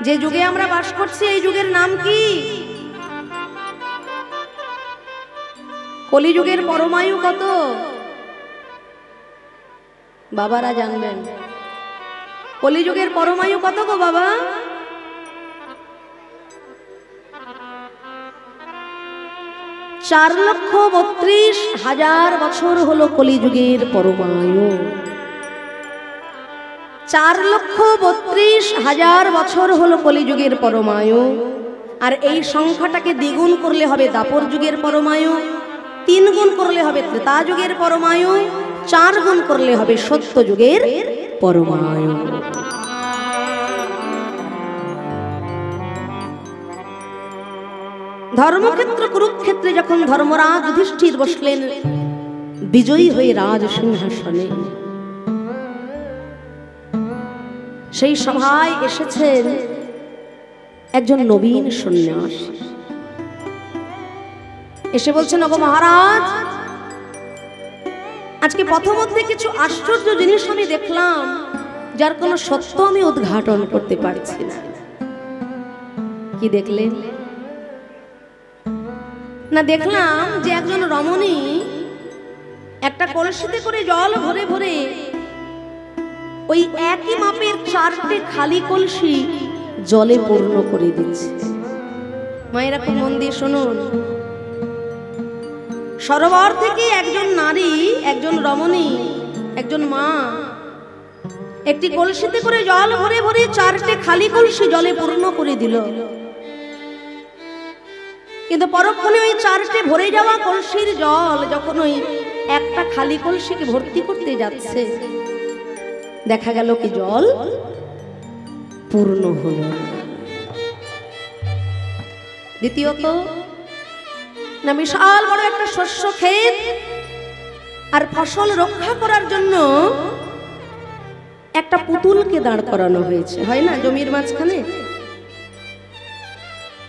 যে যুগে আমরা বাস করছি এই যুগের নাম কি? কলিযুগের পরমায়ু কত? বাবারা জানবেন কলিযুগের পরমায়ু কত গো বাবা? 4,32,000 বছর হলো কলিযুগের পরমায়ু। 4,32,000 বছর হলো কলিযুগের পরমায়ু। আর এই সংখ্যাটাকে দ্বিগুণ করলে হবে দাপর যুগের পরমায়ু, 3 গুণ করলে হবে ত্রেতা যুগের পরমায়ু, 4 গুণ করলে হবে সত্য যুগের পরমায়ু। ধর্মক্ষেত্র কুরুক্ষেত্রে যখন ধর্মরাজ যুধিষ্ঠির বসলেন বিজয়ী হয়ে রাজ সিংহাসনে, সেই সভায় এসেছেন একজন নবীন সন্ন্যাসী। এসে বলছেন, ওগো মহারাজ, আজকে পথমধ্যে কিছু আশ্চর্য জিনিস আমি দেখলাম, যার কোনো সত্য আমি উদ্ঘাটন করতে পারছি না। কি দেখলেন? না, দেখলাম যে একজন রমণী একটা কলসিতে করে জল ভরে ভরে ওই একই মাপের 4টে খালি কলসি জলে পূর্ণ করে দিচ্ছে। মায়েরা খুব মন দিয়ে শুনুন, সরোবর থেকে একজন নারী, একজন রমণী, একজন মা একটি কলসিতে করে জল ভরে ভরে 4টে খালি কলসি জলে পূর্ণ করে দিল। কিন্তু পরক্ষণে ওই 4টে ভরে যাওয়া কলসির জল যখন ওই একটা খালি কলসিকে ভর্তি করতে যাচ্ছে, দেখা গেল কি জল পূর্ণ হলো। দ্বিতীয়ত, না বিশাল বড় একটা শস্য ক্ষেত, আর ফসল রক্ষা করার জন্য একটা পুতুলকে দাঁড় করানো হয়েছে, হয় না জমির মাঝখানে?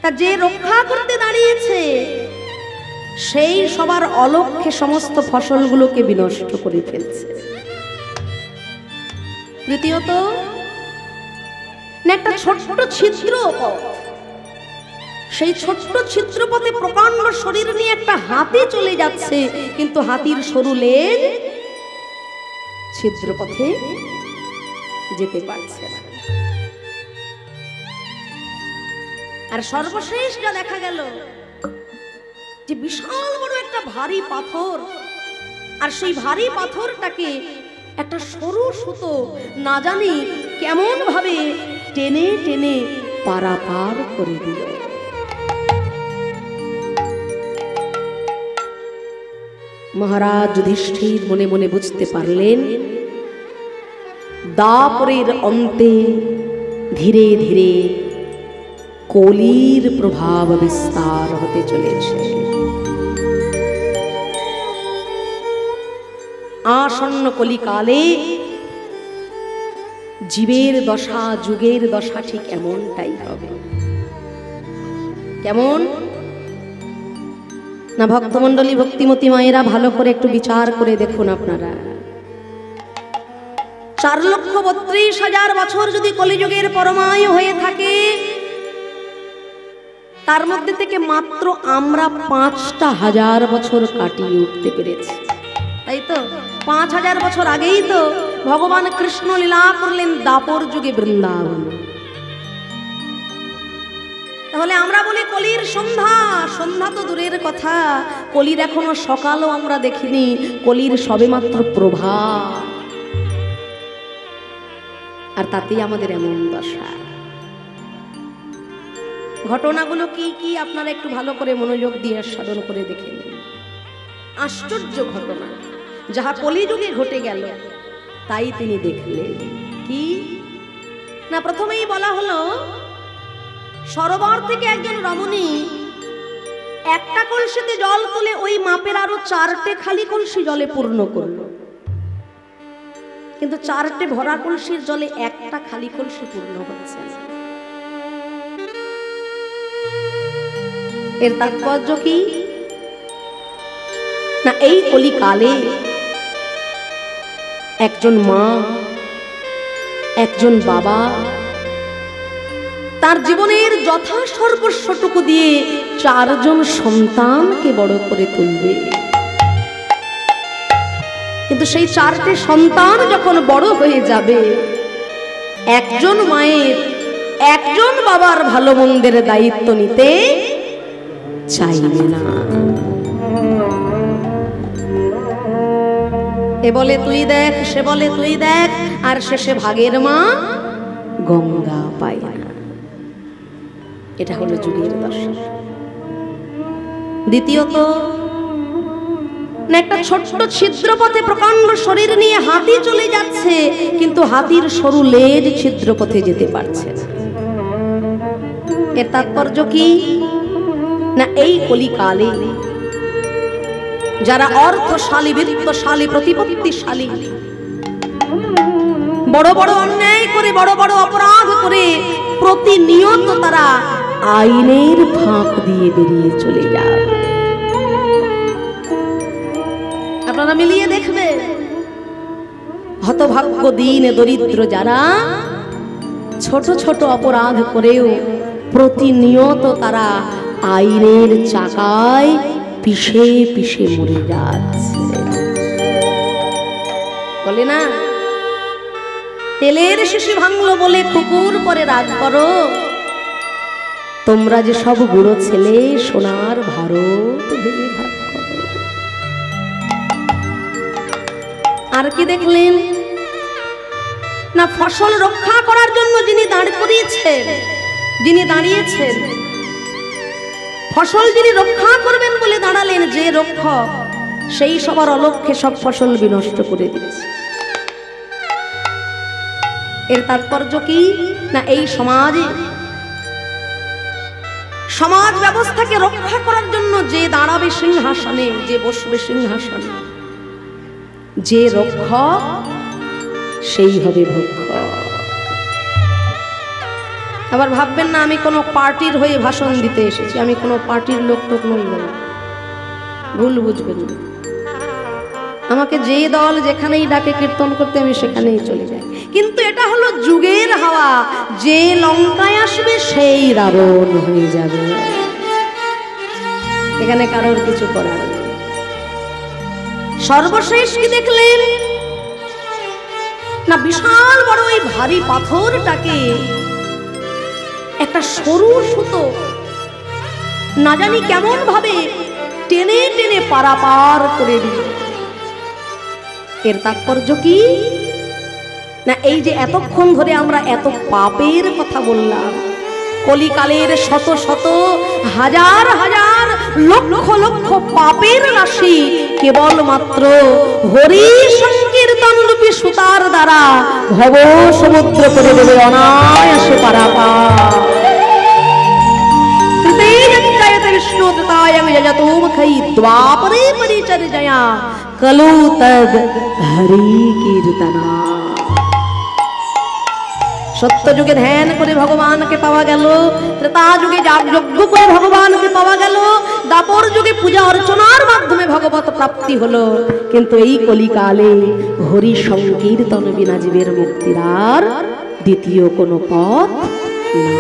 তা যে রক্ষা করতে দাঁড়িয়েছে সেই সবার অলক্ষ্যে সমস্ত ফসলগুলোকে বিনষ্ট করে ফেলছে। তৃতীয়ত, একটা ছোট্ট ছিদ্র পথ, সেই ছোট্ট ছিদ্রপথে প্রকাণ্ড শরীর নিয়ে একটা হাতি চলে যাচ্ছে, কিন্তু হাতির সরু লেজ ছিদ্রপথে যেতে পারছে না। আর সর্বশেষ যা দেখা গেল যে বিশাল বড় একটা ভারী পাথর, আর সেই ভারী পাথরটাকে একটা সরু সুতো না জানি কেমন ভাবে টেনে টেনে পারাপার করে দিল। মহারাজ যুধিষ্ঠির মনে মনে বুঝতে পারলেন, দাপরের অন্তে ধীরে ধীরে কলির প্রভাব বিস্তার হতে চলেছে। আসন্ন কলিকালে জীবের দশা, যুগের দশা ঠিক এমনটাই হবে। কেমন না ভক্তমণ্ডলী, ভক্তিমতী মায়েরা, ভালো করে একটু বিচার করে দেখুন আপনারা। 4,32,000 বছর যদি কলিযুগের পরমায়ু হয়ে থাকে, তার মধ্যে থেকে মাত্র আমরা 5,000 বছর কাটিয়ে উঠতে পেরেছি, তাই তো? 5,000 বছর আগেই তো ভগবান কৃষ্ণ লীলা করলেন দাপর যুগে বৃন্দাবন। তাহলে আমরা বলি কলির সন্ধ্যা, সন্ধ্যা তো দূরের কথা, কলির এখনো সকালও আমরা দেখিনি, কলির সবেমাত্র প্রভাত, আর তাতেই আমাদের এমন দশা। ঘটনাগুলো কি কি আপনারা একটু ভালো করে মনোযোগ দিয়ে সাধন করে দেখে নিন। আশ্চর্য ঘটনা, যাহা কলিযুগে ঘটে গেল তাই তিনি দেখলেন। কি না, প্রথমেই বলা হলো সরোবর থেকে একজন রমণী একটা কলসিতে জল তুলে ওই মাপের আরো 4টে খালি কলসি জলে পূর্ণ করলো, কিন্তু 4টে ভরা কলসির জলে একটা খালি কলসি পূর্ণ হচ্ছে। এর তাৎপর্য কি না, এই কলিকালে একজন মা, একজন বাবা তার জীবনের যথা সর্বস্বটুকু দিয়ে 4 জন সন্তানকে বড় করে তুলবে। কিন্তু সেই 4টে সন্তান যখন বড় হয়ে যাবে, একজন মায়ের একজন বাবার ভালো মন্দের দায়িত্ব নিতে চাইবে না। এ বলে তুই দেখ, সে বলে তুই দেখ, আর শেষে ভাগের মা গঙ্গা পায় না। এটা হলো যুগের দশা। দ্বিতীয়ত, একটা ছোট্ট ছিদ্রপথে প্রকাণ্ড শরীর নিয়ে হাতি চলে যাচ্ছে, কিন্তু হাতির সরু লেজ ছিদ্রপথে যেতে পারছে না। এর তাৎপর্য কি না, এই কলিকালে যারা অর্থশালী, বিত্তশালী, প্রতিপত্তিশালী, বড় বড় অন্যায় করে, বড় বড় অপরাধ করে প্রতিনিয়ত তারা আইনের ফাঁক দিয়ে বেরিয়ে চলে যায়। আপনারা মিলিয়ে দেখবেন, হতভাগ্য দিন দরিদ্র যারা ছোট ছোট অপরাধ করেও প্রতিনিয়ত তারা আইনের চাকায় পিষে পিষে মরে যাচ্ছে। বলে না, তেলের শিশি ভাঙলো বলে কুকুর পরে রাগ করো, তোমরা যে সব বুড়ো ছেলে সোনার ভারত ভেঙে ভাগ করো। আর কি দেখলেন না, ফসল রক্ষা করার জন্য যিনি দাঁড় করিয়েছেন, যিনি দাঁড়িয়েছেন, ফসল যিনি রক্ষা করবেন বলে দাঁড়ালেন, যে রক্ষক, সেই সবার অলক্ষ্যে সব ফসল বিনষ্ট করে দিয়েছে। এর তাৎপর্য কি না, এই সমাজে, সমাজ ব্যবস্থাকে রক্ষা করার জন্য যে দাঁড়াবে সিংহাসনে, যে বসবে সিংহাসনে, যে রক্ষক সেই হবে ভক্ষক। আবার ভাববেন না আমি কোনো পার্টির হয়ে ভাষণ দিতে এসেছি, আমি কোনো পার্টির লোক টোক নই, ভুল বুঝবেন না। আমাকে যে দল যেখানেই ডাকে কীর্তন করতে আমি সেখানেই চলে যাই, কিন্তু এটা হলো যুগের হাওয়া। যে লঙ্কায় আসবে সেই রাবণ হয়ে যাবে, এখানে কারোর কিছু করার নেই। সর্বশেষ কি দেখলেন না, বিশাল বড় ওই ভারী পাথরটাকে একটা সরু সুতো না জানি কেমন ভাবে টেনে টেনে পারাপার করে দিল। এর তাৎপর্য কি না, এই যে এতক্ষণ ধরে আমরা এত পাপের কথা বললাম, কলিকালের শত শত হাজার হাজার লক্ষ লক্ষ পাপের রাশি কেবলমাত্র হরি সংকীর্তন রূপী সুতার দ্বারা ভব সমুদ্র করে দেবে অনায়াসে পারাপার। বিষ্ণু দ্বাপরে পরিচর্যয়া কলু তদ হরি কীর্তনা। সত্য যুগে ধ্যান করে ভগবানকে পাওয়া গেল, ত্রেতা যুগে যাগযজ্ঞ করে ভগবানকে পাওয়া গেল, দাপর যুগে পূজা অর্চনার মাধ্যমে ভগবত প্রাপ্তি হলো। কিন্তু এই কলিকালে হরি সংকীর্তন বিনা জীবের মুক্তির আর দ্বিতীয় কোনো পথ না।